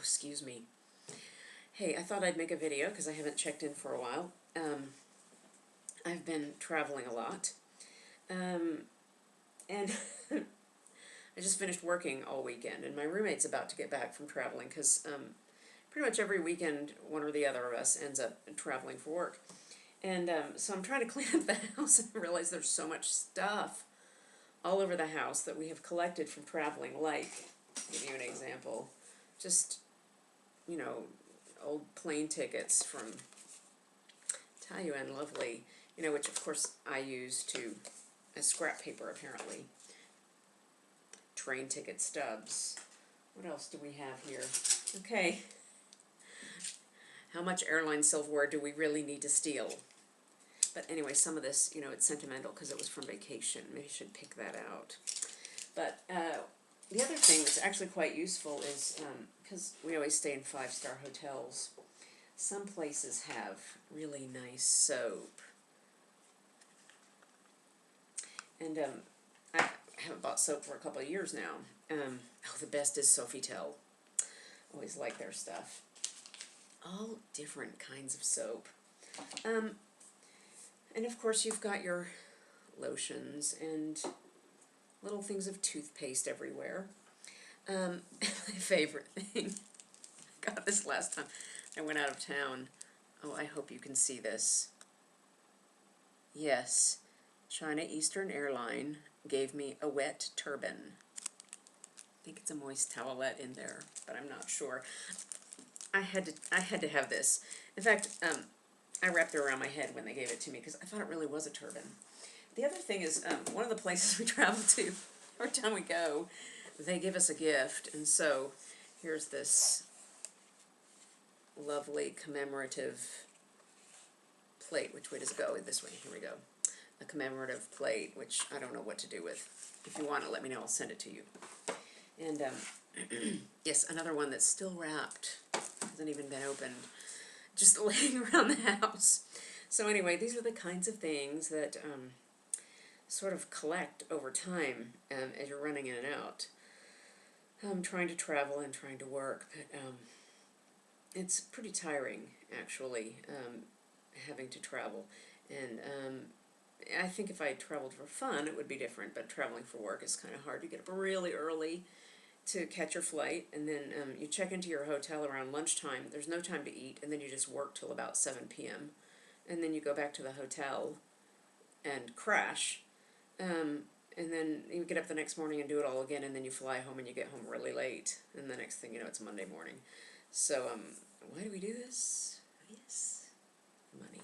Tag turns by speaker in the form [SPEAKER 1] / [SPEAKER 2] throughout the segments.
[SPEAKER 1] excuse me. Hey, I thought I'd make a video because I haven't checked in for a while. I've been traveling a lot. And I just finished working all weekend, and my roommate's about to get back from traveling because pretty much every weekend one or the other of us ends up traveling for work. And so I'm trying to clean up the house and I realize there's so much stuff all over the house that we have collected from traveling, like, give you an example, just, you know, old plane tickets from Taiyuan, lovely, you know, which of course I use as scrap paper apparently. Train ticket stubs. What else do we have here? Okay. How much airline silverware do we really need to steal? But anyway, some of this, you know, it's sentimental because it was from vacation. Maybe I should pick that out. But the other thing that's actually quite useful is, because we always stay in 5-star hotels, some places have really nice soap. And I haven't bought soap for a couple of years now. Oh, the best is Sofitel. Always like their stuff. All different kinds of soap. And of course you've got your lotions and little things of toothpaste everywhere. My favorite thing, I got this last time I went out of town. Oh, I hope you can see this. Yes, China Eastern Airline gave me a wet turban. I think it's a moist towelette in there, but I'm not sure. I had to have this. In fact, I wrapped it around my head when they gave it to me because I thought it really was a turban. The other thing is, one of the places we travel to, every time we go, they give us a gift, and so here's this lovely commemorative plate. Which way does it go? This way. Here we go. A commemorative plate, which I don't know what to do with. If you want it, let me know. I'll send it to you. And yes, another one that's still wrapped, hasn't even been opened, just laying around the house. So anyway, these are the kinds of things that sort of collect over time as you're running in and out. I'm trying to travel and trying to work, but it's pretty tiring, actually, having to travel. And I think if I traveled for fun, it would be different, but traveling for work is kind of hard. You get up really early to catch your flight, and then you check into your hotel around lunchtime. There's no time to eat, and then you just work till about 7 p.m. And then you go back to the hotel and crash. And then you get up the next morning and do it all again, and then you fly home and you get home really late. And the next thing you know, it's Monday morning. So why do we do this? Yes, money.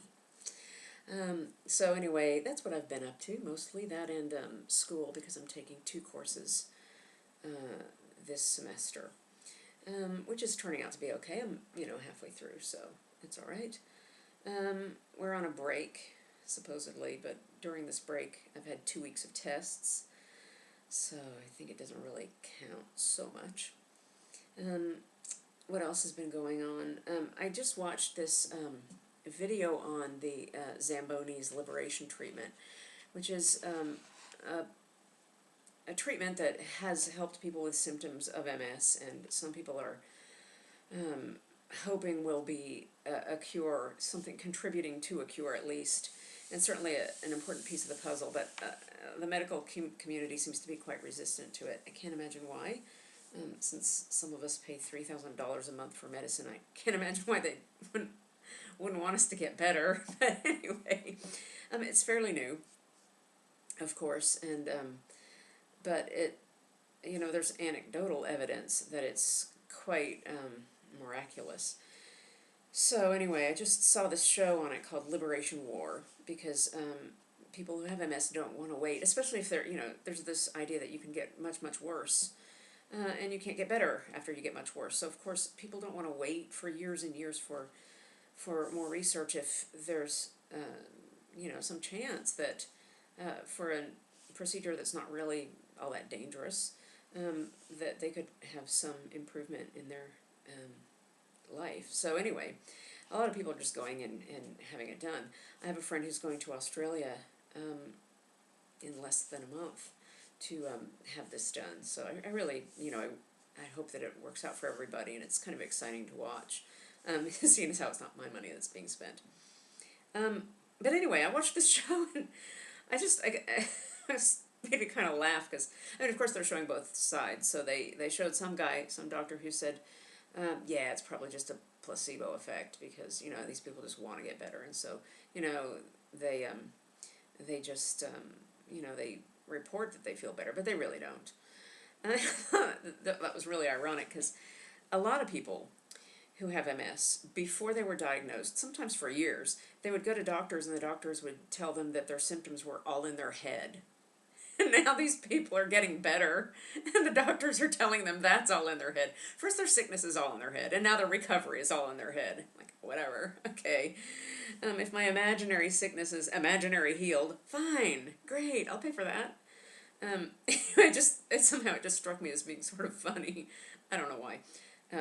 [SPEAKER 1] So anyway, that's what I've been up to, mostly that and school, because I'm taking 2 courses this semester, which is turning out to be okay. I'm, you know, halfway through, so it's all right. We're on a break, supposedly, but during this break I've had 2 weeks of tests, so I think it doesn't really count so much. What else has been going on? I just watched this video on the Zamboni's liberation treatment, which is a treatment that has helped people with symptoms of MS, and some people are hoping will be a cure, something contributing to a cure at least, and certainly an important piece of the puzzle, but the medical community seems to be quite resistant to it. I can't imagine why, since some of us pay $3,000 a month for medicine. I can't imagine why they wouldn't want us to get better, but anyway, it's fairly new, of course, and but it, you know, there's anecdotal evidence that it's quite miraculous. So anyway, I just saw this show on it called Liberation War, because people who have MS don't want to wait, especially if they're, you know, there's this idea that you can get much, much worse, and you can't get better after you get much worse. So of course people don't want to wait for years and years for more research if there's, you know, some chance that for a procedure that's not really all that dangerous, that they could have some improvement in their life. So anyway, a lot of people are just going and having it done. I have a friend who's going to Australia in less than a month to have this done. So I really, you know, I hope that it works out for everybody, and it's kind of exciting to watch, seeing as how it's not my money that's being spent. But anyway, I watched this show, and I made me kind of laugh, because, I mean, of course they're showing both sides. So they showed some doctor who said, yeah, it's probably just a placebo effect, because, these people just want to get better, and so, they just, they report that they feel better, but they really don't. And I thought that was really ironic, because a lot of people who have MS, before they were diagnosed, sometimes for years, they would go to doctors, and the doctors would tell them that their symptoms were all in their head. And now these people are getting better, and the doctors are telling them that's all in their head. First their sickness is all in their head, and now their recovery is all in their head. Like, whatever, okay. If my imaginary sickness is imaginary healed, fine, great, I'll pay for that. Somehow it just struck me as being sort of funny. I don't know why.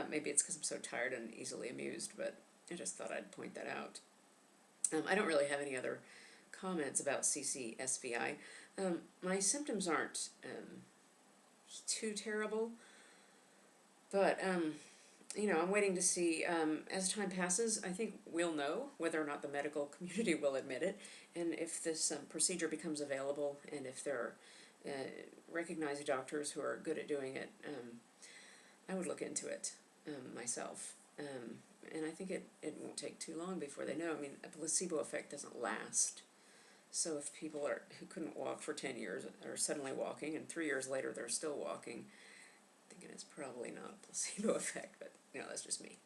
[SPEAKER 1] Maybe it's because I'm so tired and easily amused, but I just thought I'd point that out. I don't really have any other comments about CCSVI. My symptoms aren't too terrible, but I'm waiting to see, as time passes, I think we'll know whether or not the medical community will admit it, and if this procedure becomes available, and if there are recognized doctors who are good at doing it. I would look into it myself, and I think it won't take too long before they know. I mean, a placebo effect doesn't last. So if people who couldn't walk for 10 years are suddenly walking, and 3 years later they're still walking, I'm thinking it's probably not a placebo effect, but that's just me.